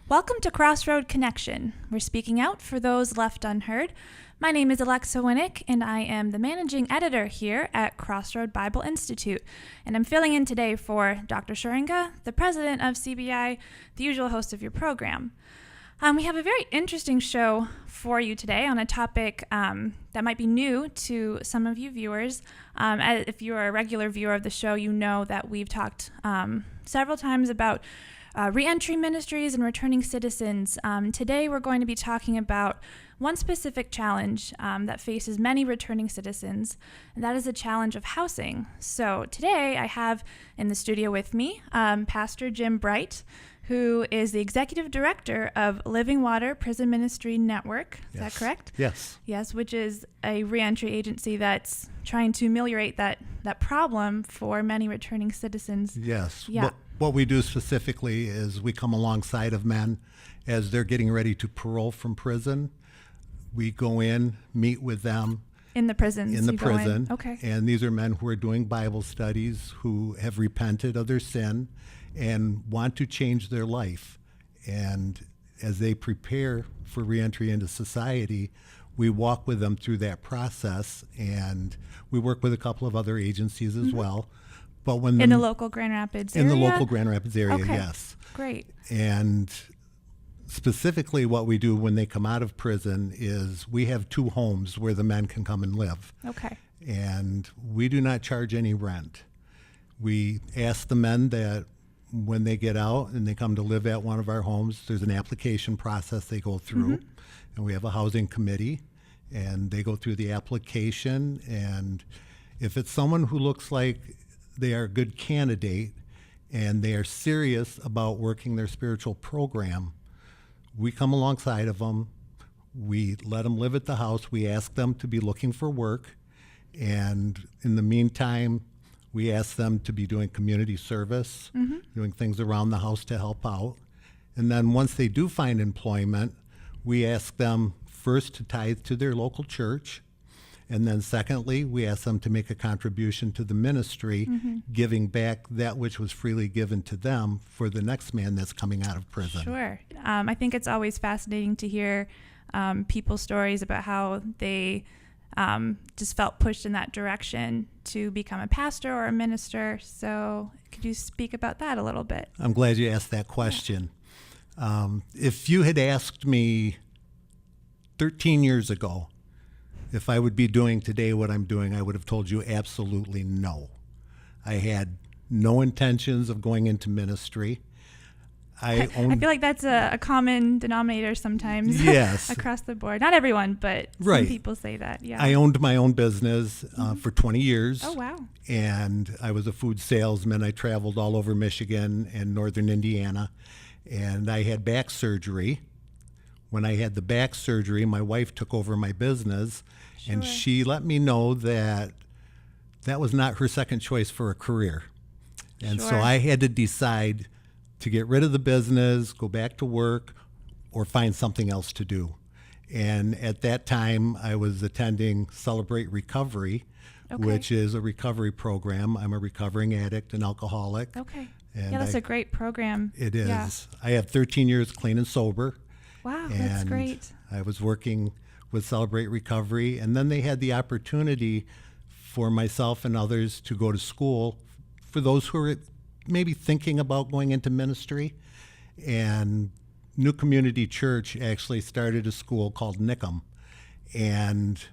Welcome to Crossroad Connection. We're speaking out for those left unheard. My name is Alexa Winnick, and I am the managing editor here at Crossroad Bible Institute. And I'm filling in today for Dr. Shuringa, the president of CBI, the usual host of your program. We have a very interesting show for you today on a topic that might be new to some of you viewers. If you're a regular viewer of the show, you know that we've talked several times about reentry ministries and returning citizens. Today we're going to be talking about one specific challenge that faces many returning citizens, and that is the challenge of housing. So today I have in the studio with me Pastor Jim Bright, who is the executive director of Living Water Prison Ministry Network. Is that correct? Yes. Yes, which is a reentry agency that's trying to ameliorate that problem for many returning citizens. Yes. Yeah. What we do specifically is we come alongside of men as they're getting ready to parole from prison. We go in, meet with them. In the prisons? In the prison. Okay. And these are men who are doing Bible studies, who have repented of their sin and want to change their life. And as they prepare for reentry into society, we walk with them through that process, and we work with a couple of other agencies as well. But when in the local Grand Rapids area? In the local Grand Rapids area, okay. Yes. Great. And specifically what we do when they come out of prison is we have 2 homes where the men can come and live. Okay. And we do not charge any rent. We ask the men that when they get out and they come to live at one of our homes, there's an application process they go through. And we have a housing committee, and they go through the application. And if it's someone who looks like they are a good candidate and they are serious about working their spiritual program, we come alongside of them. We let them live at the house. We ask them to be looking for work. And in the meantime, we ask them to be doing community service, doing things around the house to help out. And then once they do find employment, we ask them first to tithe to their local church. And then secondly, we ask them to make a contribution to the ministry, giving back that which was freely given to them for the next man that's coming out of prison. Sure. I think it's always fascinating to hear people's stories about how they just felt pushed in that direction to become a pastor or a minister. So could you speak about that a little bit? I'm glad you asked that question. If you had asked me 13 years ago if I would be doing today what I'm doing, I would have told you absolutely no. I had no intentions of going into ministry. I feel like that's a common denominator sometimes. Yes. Across the board. Not everyone, but right. Some people say that. Yeah. I owned my own business for 20 years. Oh, wow. And I was a food salesman. I traveled all over Michigan and northern Indiana. And I had back surgery. When I had the back surgery, my wife took over my business, and she let me know that that was not her second choice for a career. And so I had to decide to get rid of the business, go back to work, or find something else to do. And at that time, I was attending Celebrate Recovery, which is a recovery program. I'm a recovering addict and alcoholic. Okay. And that's a great program. It is. Yeah. I have 13 years clean and sober. Wow, that's great. I was working with Celebrate Recovery, and then they had the opportunity for myself and others to go to school for those who are maybe thinking about going into ministry. And New Community Church actually started a school called Nickham, and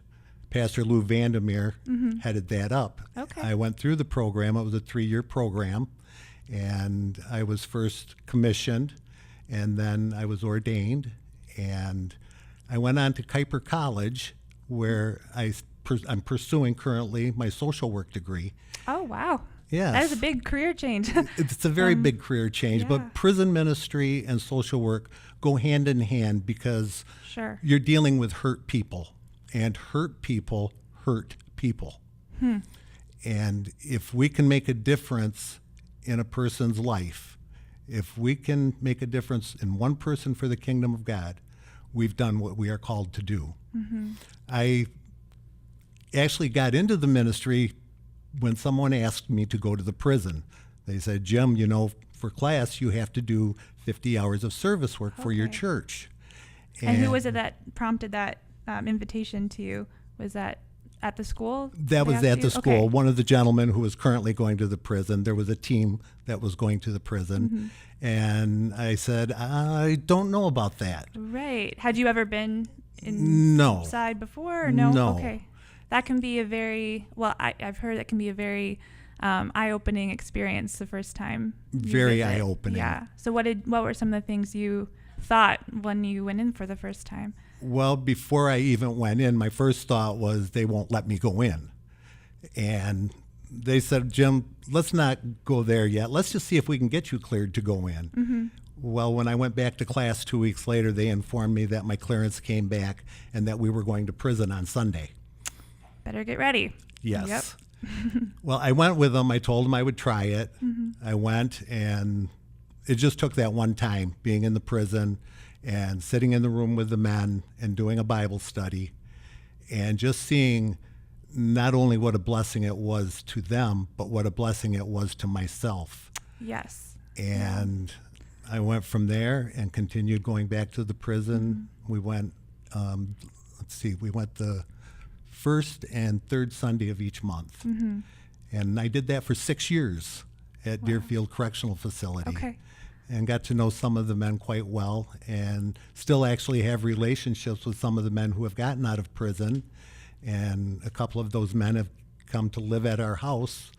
Pastor Lou Vandermeer headed that up. Okay. I went through the program. It was a 3-year program, and I was first commissioned, and then I was ordained, and I went on to Kuiper College, where I'm pursuing currently my social work degree. Oh, wow. Yes. That is a big career change. It's a very big career change, but prison ministry and social work go hand in hand because you're dealing with hurt people, and hurt people hurt people. And if we can make a difference in a person's life, if we can make a difference in one person for the kingdom of God, we've done what we are called to do. I actually got into the ministry when someone asked me to go to the prison. They said, Jim, for class you have to do 50 hours of service work for your Okay. church. And who was it that prompted that invitation to you? Was that at the school? That they was asked at you? the school. Okay. One of the gentlemen who was currently going to the prison, there was a team that was going to the prison. Mm-hmm. And I said, I don't know about that. Right. Had you ever been No. inside before? Or no? No. Okay. That can be a very, well, I've heard that can be a very eye-opening experience the first time. you Very visit. eye-opening. Yeah. So what were some of the things you thought when you went in for the first time? Well, before I even went in, my first thought was they won't let me go in. And they said, Jim, let's not go there yet. Let's just see if we can get you cleared to go in. Mm-hmm. Well, when I went back to class 2 weeks later, they informed me that my clearance came back and that we were going to prison on Sunday. Better get ready. Yes. Yep. Well, I went with them. I told them I would try it. Mm-hmm. I went, and it just took that one time, being in the prison and sitting in the room with the men and doing a Bible study and just seeing not only what a blessing it was to them, but what a blessing it was to myself. Yes. And I went from there and continued going back to the prison. We went, we went the first and third Sunday of each month. Mm-hmm. And I did that for 6 years at Wow. Deerfield Correctional Facility. Okay. And got to know some of the men quite well, and still actually have relationships with some of the men who have gotten out of prison. And a couple of those men have come to live at our house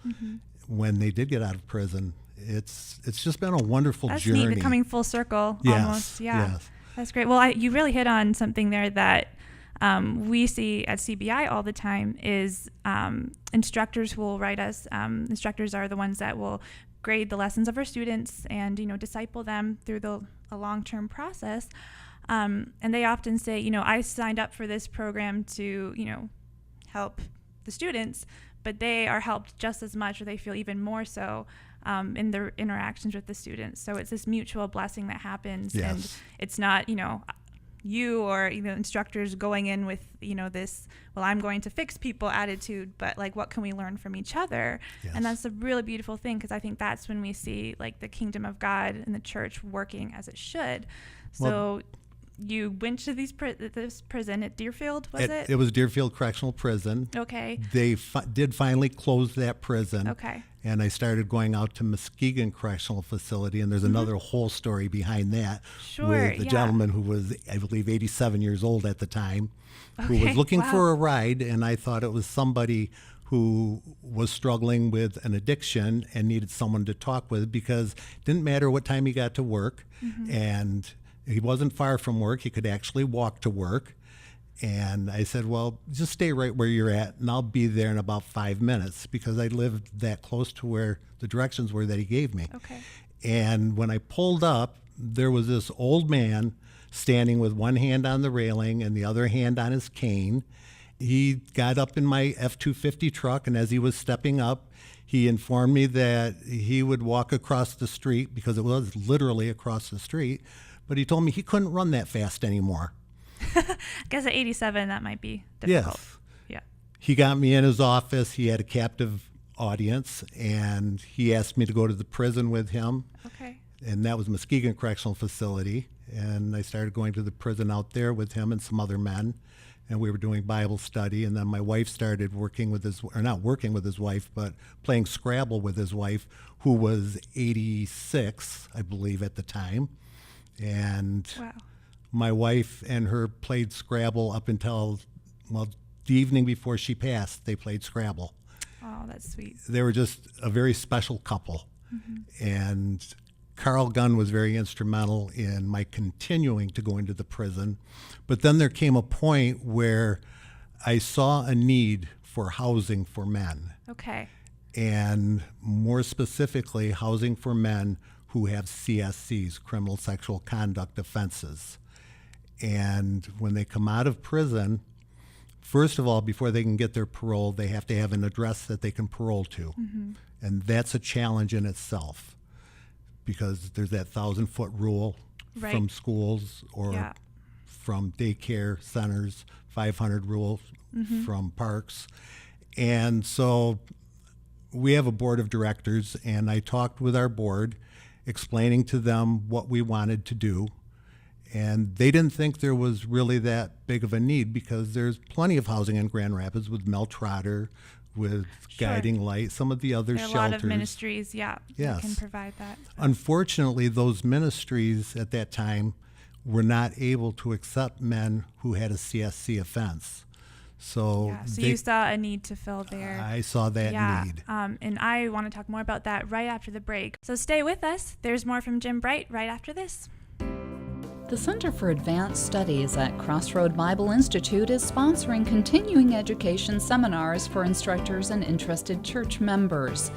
when they did get out of prison. It's just been a wonderful That's journey. neat, coming full circle Yes, almost. Yeah. yes. That's great. Well, you really hit on something there that we see at CBI all the time is instructors who will write us. Instructors are the ones that will grade the lessons of our students and, disciple them through a long-term process. And they often say, I signed up for this program to, help the students, but they are helped just as much, or they feel even more so in their interactions with the students. So it's this mutual blessing that happens. Yes. And it's not, you or instructors going in with this, well, I'm going to fix people attitude, but like, what can we learn from each other? Yes. And that's a really beautiful thing, because I think that's when we see like the kingdom of God and the church working as it should. So Well, you went to this prison at Deerfield, was it? It was Deerfield Correctional Prison. Okay. They did finally close that prison. Okay. And I started going out to Muskegon Correctional Facility, and there's another whole story behind that Sure, with the yeah. gentleman who was, I believe, 87 years old at the time, who Okay, was looking wow. for a ride, and I thought it was somebody who was struggling with an addiction and needed someone to talk with, because it didn't matter what time he got to work, and he wasn't far from work. He could actually walk to work. And I said, well, just stay right where you're at, and I'll be there in about 5 minutes, because I lived that close to where the directions were that he gave me. Okay. And when I pulled up, there was this old man standing with one hand on the railing and the other hand on his cane. He got up in my F-250 truck, and as he was stepping up, he informed me that he would walk across the street, because it was literally across the street, but he told me he couldn't run that fast anymore. I guess at 87, that might be difficult. Yes. Yeah. He got me in his office. He had a captive audience, and he asked me to go to the prison with him. Okay. And that was Muskegon Correctional Facility. And I started going to the prison out there with him and some other men. And we were doing Bible study. And then my wife started working with not working with his wife, but playing Scrabble with his wife, who was 86, I believe, at the time. And Wow. my wife and her played Scrabble up until, well, the evening before she passed. They played Scrabble. Oh, that's sweet. They were just a very special couple. And Carl Gunn was very instrumental in my continuing to go into the prison. But then there came a point where I saw a need for housing for men, Okay. and more specifically, housing for men who have CSCs, criminal sexual conduct offenses. And when they come out of prison, first of all, before they can get their parole, they have to have an address that they can parole to. And that's a challenge in itself, because there's that 1,000-foot rule Right. from schools or Yeah. from daycare centers, 500 rule from parks. And so we have a board of directors, and I talked with our board, explaining to them what we wanted to do. And they didn't think there was really that big of a need because there's plenty of housing in Grand Rapids with Mel Trotter, with Guiding Light, some of the other there are shelters. A lot of ministries, that can provide that. Unfortunately, those ministries at that time were not able to accept men who had a CSC offense. So you saw a need to fill there. I saw that need. And I want to talk more about that right after the break. So stay with us. There's more from Jim Bright right after this. The Center for Advanced Studies at Crossroad Bible Institute is sponsoring continuing education seminars for instructors and interested church members.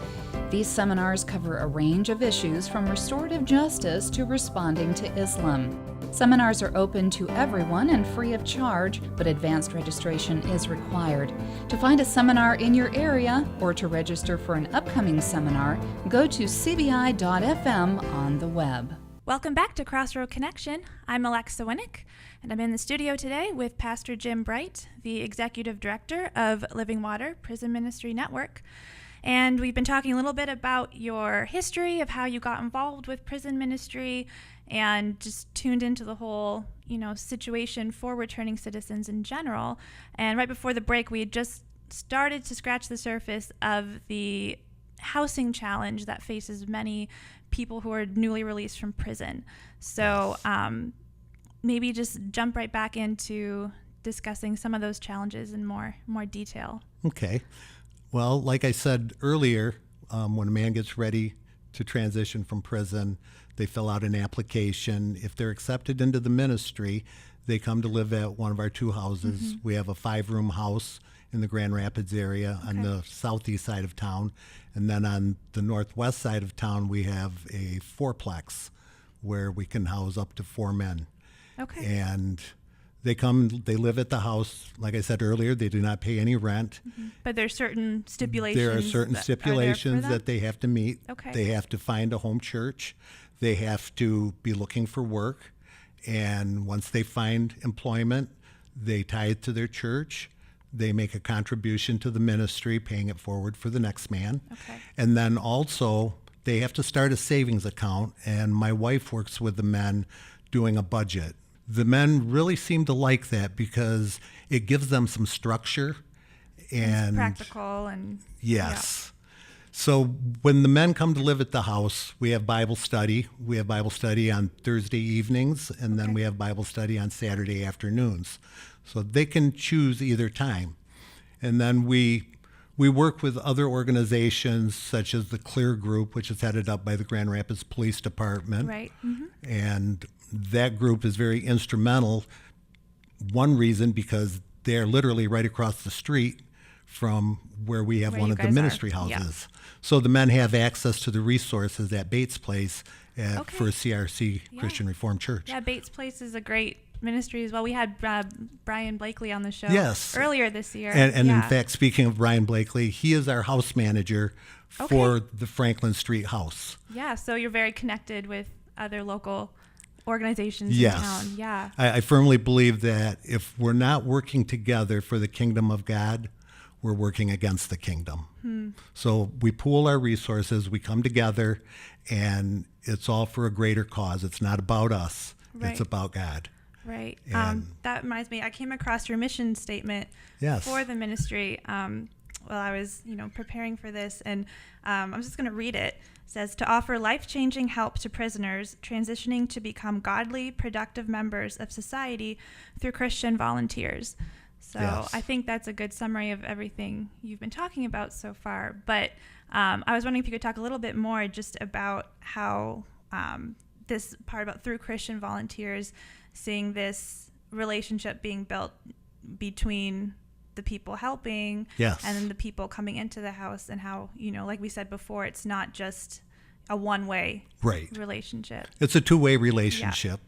These seminars cover a range of issues from restorative justice to responding to Islam. Seminars are open to everyone and free of charge, but advanced registration is required. To find a seminar in your area or to register for an upcoming seminar, go to cbi.fm on the web. Welcome back to Crossroad Connection. I'm Alexa Winnick, and I'm in the studio today with Pastor Jim Bright, the Executive Director of Living Water Prison Ministry Network. And we've been talking a little bit about your history of how you got involved with prison ministry and just tuned into the whole, situation for returning citizens in general. And right before the break, we had just started to scratch the surface of the housing challenge that faces many people who are newly released from prison. So maybe just jump right back into discussing some of those challenges in more detail. Okay. Well, like I said earlier, when a man gets ready to transition from prison, they fill out an application. If they're accepted into the ministry, they come to live at one of our two houses. Mm-hmm. We have a 5-room house in the Grand Rapids area on the southeast side of town. And then on the northwest side of town, we have a 4-plex where we can house up to 4 men. Okay. And they live at the house. Like I said earlier, they do not pay any rent. Mm-hmm. But there's certain stipulations. There are certain stipulations that they have to meet. Okay. They have to find a home church. They have to be looking for work. And once they find employment, they tithe to their church. They make a contribution to the ministry, paying it forward for the next man. Okay. And then also, they have to start a savings account, and my wife works with the men doing a budget. The men really seem to like that because it gives them some structure. And it's practical and... Yes. Yeah. So when the men come to live at the house, we have Bible study. We have Bible study on Thursday evenings, and then we have Bible study on Saturday afternoons. So they can choose either time. And then we work with other organizations such as the Clear Group, which is headed up by the Grand Rapids Police Department. Right. Mm-hmm. And that group is very instrumental. One reason, because they're literally right across the street from where we have one of the ministry houses. Yeah. So the men have access to the resources at Bates Place for CRC Christian Reformed Church. Yeah, Bates Place is a great ministry as well. We had Brian Blakely on the show earlier this year. And in fact, speaking of Brian Blakely, he is our house manager for the Franklin Street house. Yeah, so you're very connected with other local organizations in town. Yeah. I firmly believe that if we're not working together for the kingdom of God, we're working against the kingdom. So we pool our resources, we come together, and it's all for a greater cause. It's not about us. Right. It's about God. Right. That reminds me, I came across your mission statement for the ministry while I was, preparing for this, and I'm just going to read it. It says, to offer life-changing help to prisoners transitioning to become godly, productive members of society through Christian volunteers. So I think that's a good summary of everything you've been talking about so far. But I was wondering if you could talk a little bit more just about how this part about through Christian volunteers, seeing this relationship being built between the people helping and then the people coming into the house, and how, like we said before, it's not just a one-way relationship. It's a two-way relationship.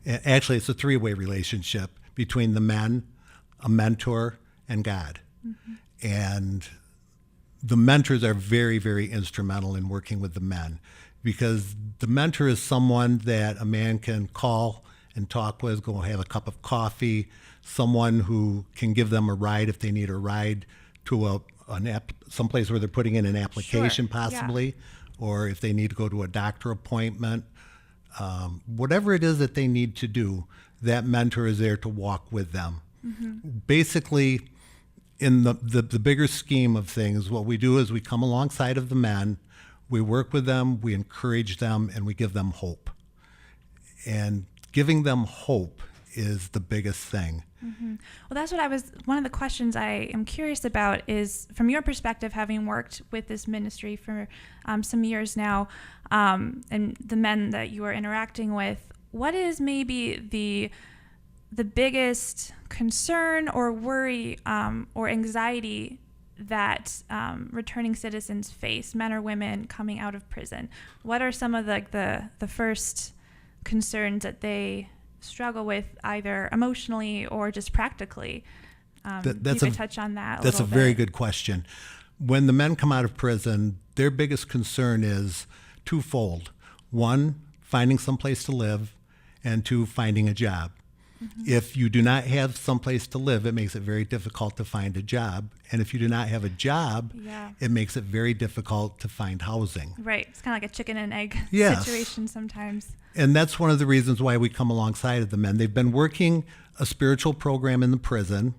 Yeah. Actually, it's a 3-way relationship between the men, a mentor, and God. Mm-hmm. And the mentors are very, very instrumental in working with the men, because the mentor is someone that a man can call and talk with, go have a cup of coffee, someone who can give them a ride if they need a ride to someplace where they're putting in an application possibly, or if they need to go to a doctor appointment, whatever it is that they need to do, that mentor is there to walk with them. Basically, in the bigger scheme of things, what we do is we come alongside of the men, we work with them, we encourage them, and we give them hope. And giving them hope is the biggest thing. Well, that's one of the questions I am curious about is, from your perspective, having worked with this ministry for some years now, and the men that you are interacting with, what is maybe the biggest concern or worry or anxiety that returning citizens face, men or women coming out of prison? What are some of the first concerns that they struggle with, either emotionally or just practically? You could touch on that. That's a very good question. When the men come out of prison, their biggest concern is twofold. One, finding someplace to live, and two, finding a job. If you do not have someplace to live, it makes it very difficult to find a job. And if you do not have a job, it makes it very difficult to find housing. Right. It's kind of like a chicken and egg situation sometimes. And that's one of the reasons why we come alongside of the men. They've been working a spiritual program in the prison.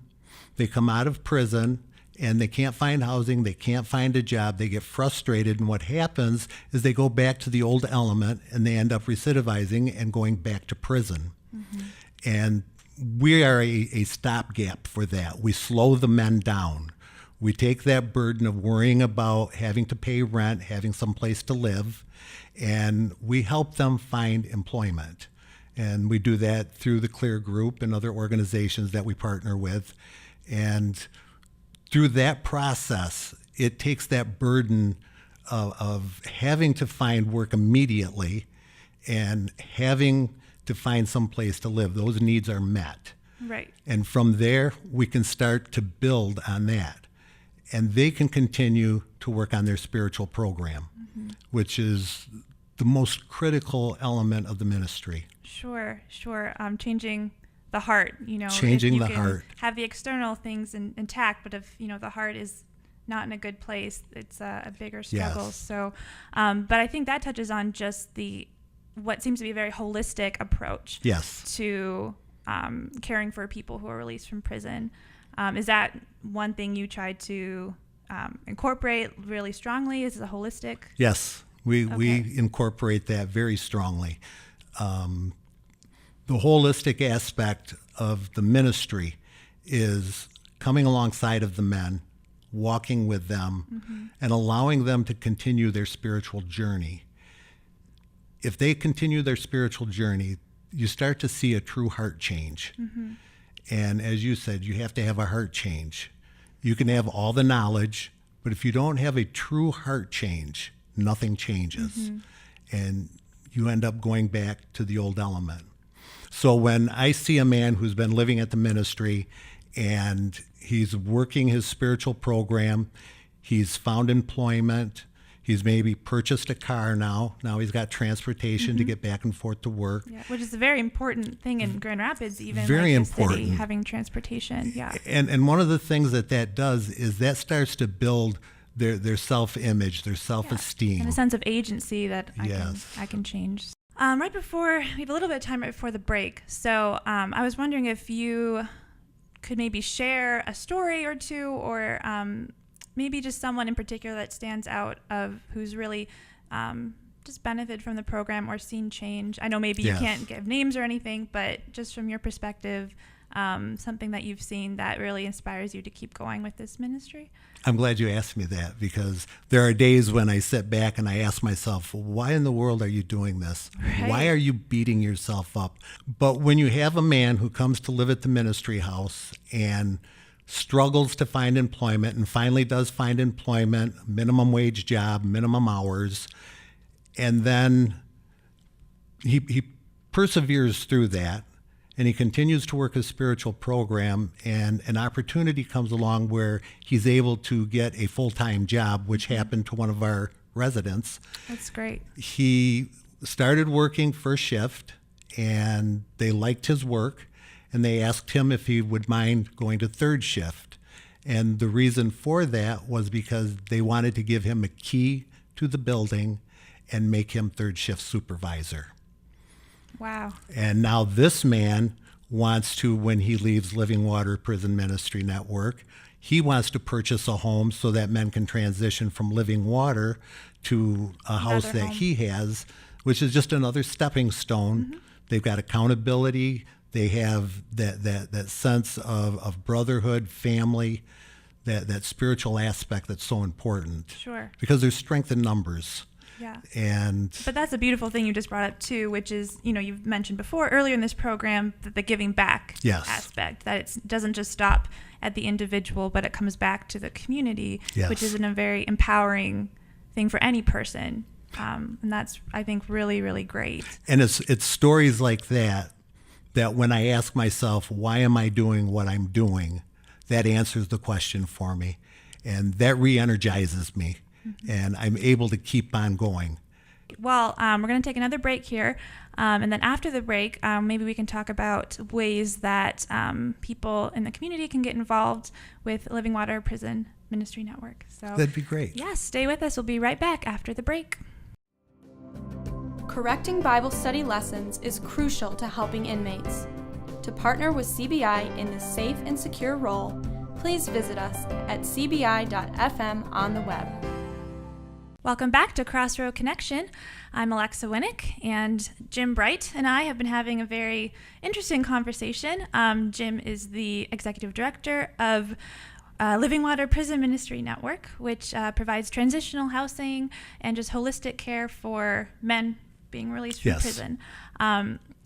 They come out of prison and they can't find housing. They can't find a job. They get frustrated. And what happens is they go back to the old element and they end up recidivizing and going back to prison. And we are a stopgap for that. We slow the men down. We take that burden of worrying about having to pay rent, having some place to live, and we help them find employment. And we do that through the Clear Group and other organizations that we partner with. And through that process, it takes that burden of having to find work immediately and having to find some place to live. Those needs are met. Right. And from there, we can start to build on that. And they can continue to work on their spiritual program, which is the most critical element of the ministry. Sure. Changing the heart, Changing the heart. Have the external things intact, but if, the heart is not in a good place, it's a bigger struggle. Yes. So, but I think that touches on just what seems to be a very holistic approach to caring for people who are released from prison. Is that one thing you tried to incorporate really strongly? Is it a holistic? Yes, we incorporate that very strongly. The holistic aspect of the ministry is coming alongside of the men, walking with them, and allowing them to continue their spiritual journey. If they continue their spiritual journey, you start to see a true heart change. And as you said, you have to have a heart change. You can have all the knowledge, but if you don't have a true heart change, nothing changes. And you end up going back to the old element. So when I see a man who's been living at the ministry and he's working his spiritual program, he's found employment, he's maybe purchased a car now he's got transportation to get back and forth to work. Yeah, which is a very important thing in Grand Rapids, even very like the important. City, having transportation. Yeah. And one of the things that does is that starts to build their self-image, their self-esteem. And a sense of agency that Yes. I can change. We have a little bit of time right before the break. So I was wondering if you could maybe share a story or two, or maybe just someone in particular that stands out of who's really just benefited from the program or seen change. I know maybe you can't give names or anything, but just from your perspective, something that you've seen that really inspires you to keep going with this ministry. I'm glad you asked me that, because there are days when I sit back and I ask myself, why in the world are you doing this? Right. Why are you beating yourself up? But when you have a man who comes to live at the ministry house and struggles to find employment and finally does find employment, minimum wage job, minimum hours, and then he perseveres through that, and he continues to work his spiritual program, and an opportunity comes along where he's able to get a full-time job, which happened to one of our residents. That's great. He started working first shift, and they liked his work, and they asked him if he would mind going to third shift. And the reason for that was because they wanted to give him a key to the building and make him third shift supervisor. Wow. And now this man wants to, when he leaves Living Water Prison Ministry Network, he wants to purchase a home so that men can transition from Living Water to a house Another that home. he has, which is just another stepping stone. They've got accountability. They have that sense of brotherhood, family, that spiritual aspect that's so important. Sure. Because there's strength in numbers. Yeah. And But that's a beautiful thing you just brought up too, which is, you've mentioned before earlier in this program that the giving back Yes. aspect, that it doesn't just stop at the individual, but it comes back to the community, Yes. which is a very empowering thing for any person. And that's, I think, really, really great. And it's stories like that when I ask myself, why am I doing what I'm doing, that answers the question for me. And that re-energizes me. And I'm able to keep on going. Well, we're going to take another break here. And then after the break, maybe we can talk about ways that people in the community can get involved with Living Water Prison Ministry Network. So That'd be great. yeah, stay with us. We'll be right back after the break. Correcting Bible study lessons is crucial to helping inmates. To partner with CBI in this safe and secure role, please visit us at cbi.fm on the web. Welcome back to Crossroad Connection. I'm Alexa Winnick, and Jim Bright and I have been having a very interesting conversation. Jim is the executive director of Living Water Prison Ministry Network, which provides transitional housing and just holistic care for men being released from Yes. prison.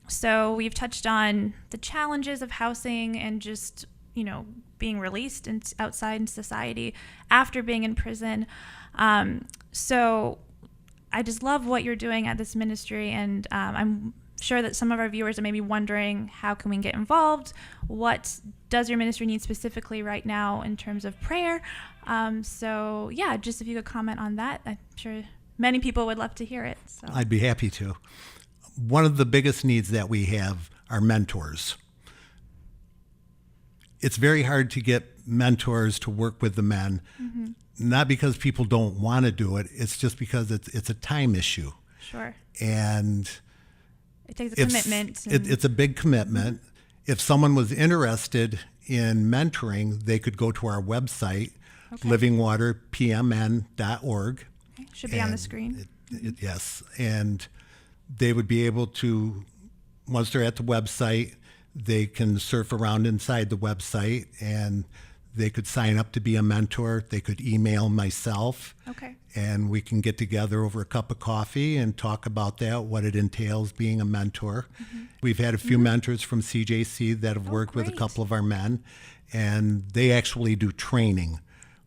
So we've touched on the challenges of housing and just, being released and outside in society after being in prison. So I just love what you're doing at this ministry, and I'm sure that some of our viewers are maybe wondering, how can we get involved? What does your ministry need specifically right now in terms of prayer? So yeah, just if you could comment on that, I'm sure many people would love to hear it. So. I'd be happy to. One of the biggest needs that we have are mentors. It's very hard to get mentors to work with the men, not because people don't want to do it. It's just because it's a time issue. Sure. And It takes a commitment. it's a big commitment. If someone was interested in mentoring, they could go to our website, Okay. livingwaterpmn.org. Should be on the And screen. Yes. And they would be able to, once they're at the website, they can surf around inside the website and they could sign up to be a mentor. They could email myself. Okay. And we can get together over a cup of coffee and talk about that, what it entails being a mentor. We've had a few mentors from CJC that have worked with a great. couple of our men, and they actually do training,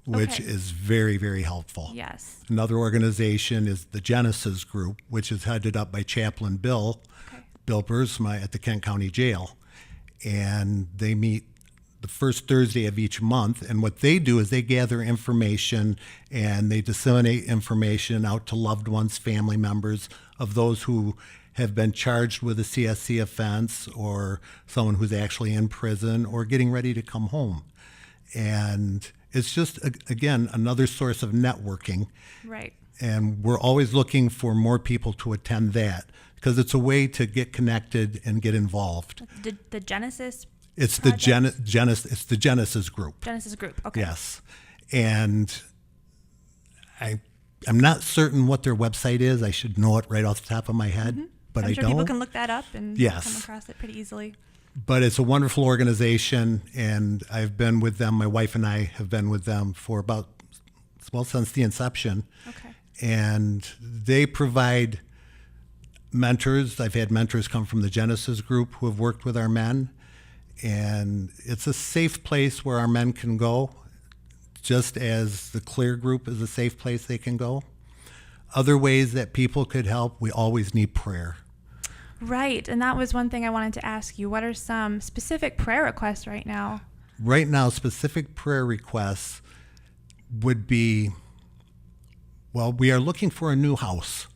which Okay. is very, very helpful. Yes. Another organization is the Genesis Group, which is headed up by Chaplain Bill Bursma at the Kent County Jail. And they meet the first Thursday of each month. And what they do is they gather information and they disseminate information out to loved ones, family members of those who have been charged with a CSC offense, or someone who's actually in prison or getting ready to come home. And it's just, again, another source of networking. Right. And we're always looking for more people to attend that, because it's a way to get connected and get involved. The Genesis It's the project? It's the Genesis Group. Genesis group. Okay. Yes. And I'm not certain what their website is. I should know it right off the top of my head, but I'm I sure don't. people can look that up and Yes. come across it pretty easily. But it's a wonderful organization, and I've been with them. My wife and I have been with them for since the inception. Okay. And they provide mentors. I've had mentors come from the Genesis Group who have worked with our men. And it's a safe place where our men can go, just as the Clear Group is a safe place they can go. Other ways that people could help, we always need prayer. Right. And that was one thing I wanted to ask you. What are some specific prayer requests right now? Right now, specific prayer requests would be, well, we are looking for a new house.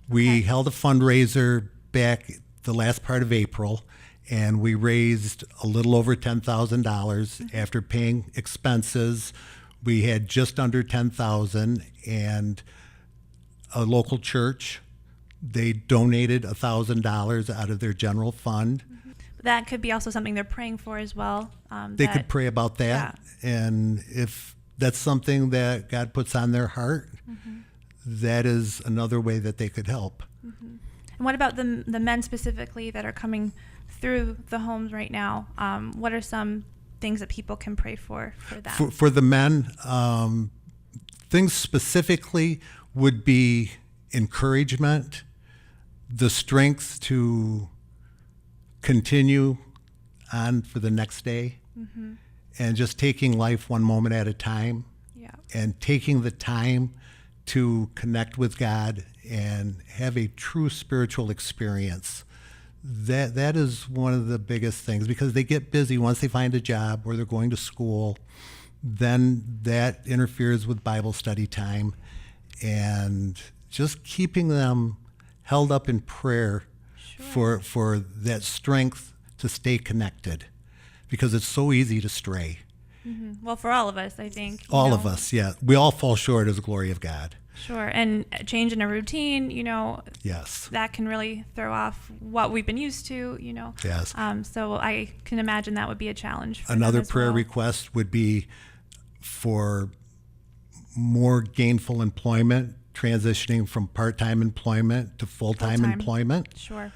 We held a fundraiser back the last part of April, and we raised a little over $10,000 after paying expenses. We had just under $10,000, and a local church. They donated $1,000 out of their general fund. That could be also something they're praying for as well. They could pray about that. Yeah. And if that's something that God puts on their heart, that is another way that they could help. And what about the men specifically that are coming through the homes right now? What are some things that people can pray for that? For the men, things specifically would be encouragement, the strength to continue on for the next day, and just taking life one moment at a time, and taking the time to connect with God and have a true spiritual experience. That is one of the biggest things, because they get busy once they find a job or they're going to school. Then that interferes with Bible study time, and just keeping them held up in prayer for that strength to stay connected, because it's so easy to stray. Well, for all of us, I think. All of us, yeah. We all fall short of the glory of God. Sure. And change in a routine, yes, that can really throw off what we've been used to, Yes. So I can imagine that would be a challenge for Another them as prayer well. request would be for more gainful employment, transitioning from part-time employment to full-time employment. Sure.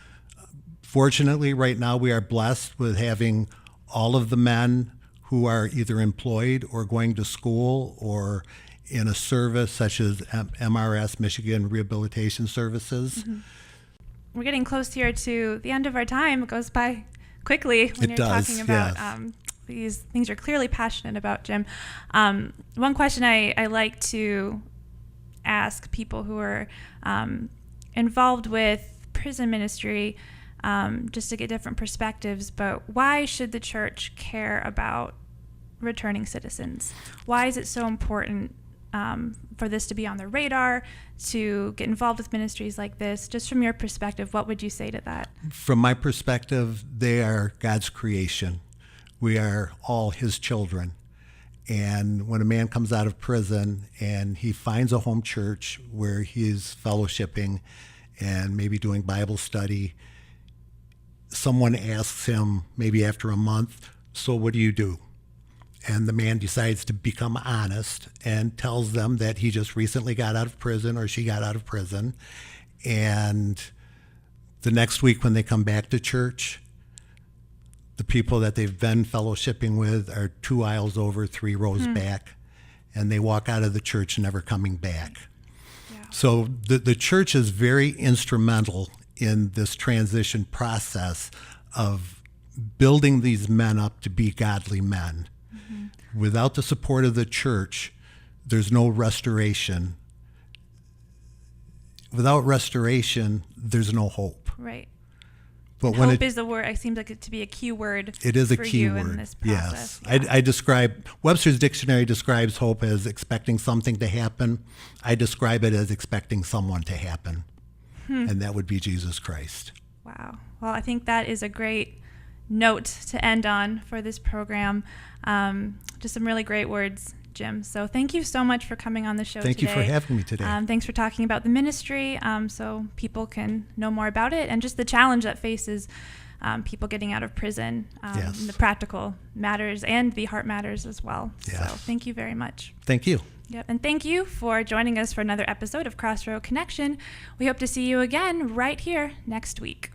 Fortunately, right now we are blessed with having all of the men who are either employed or going to school or in a service such as MRS, Michigan Rehabilitation Services. We're getting close here to the end of our time. It goes by quickly when It does, talking about yes. These things you're clearly passionate about, Jim. One question I like to ask people who are involved with prison ministry, just to get different perspectives, but why should the church care about returning citizens? Why is it so important for this to be on the radar, to get involved with ministries like this? Just from your perspective, what would you say to that? From my perspective, they are God's creation. We are all his children. And when a man comes out of prison and he finds a home church where he's fellowshipping and maybe doing Bible study, someone asks him maybe after a month, "So what do you do?" And the man decides to become honest and tells them that he just recently got out of prison or she got out of prison. And the next week when they come back to church, the people that they've been fellowshipping with are 2 aisles over, 3 rows back, and they walk out of the church never coming back. Yeah. So the church is very instrumental in this transition process of building these men up to be godly men. Without the support of the church, there's no restoration. Without restoration, there's no hope. Right. But when hope is the word. It seems like it to be a key word. It is a for key you word. In this process. Yes, Yeah. I describe Webster's dictionary describes hope as expecting something to happen. I describe it as expecting someone to happen, and that would be Jesus Christ. Wow. Well, I think that is a great note to end on for this program. Just some really great words, Jim. So thank you so much for coming on the show today. Thank you for having me today. Thanks for talking about the ministry so people can know more about it and just the challenge that faces people getting out of prison, Yes. and the practical matters and the heart matters as well. Yes. So thank you very much. Thank you. Yep. And thank you for joining us for another episode of Crossroad Connection. We hope to see you again right here next week.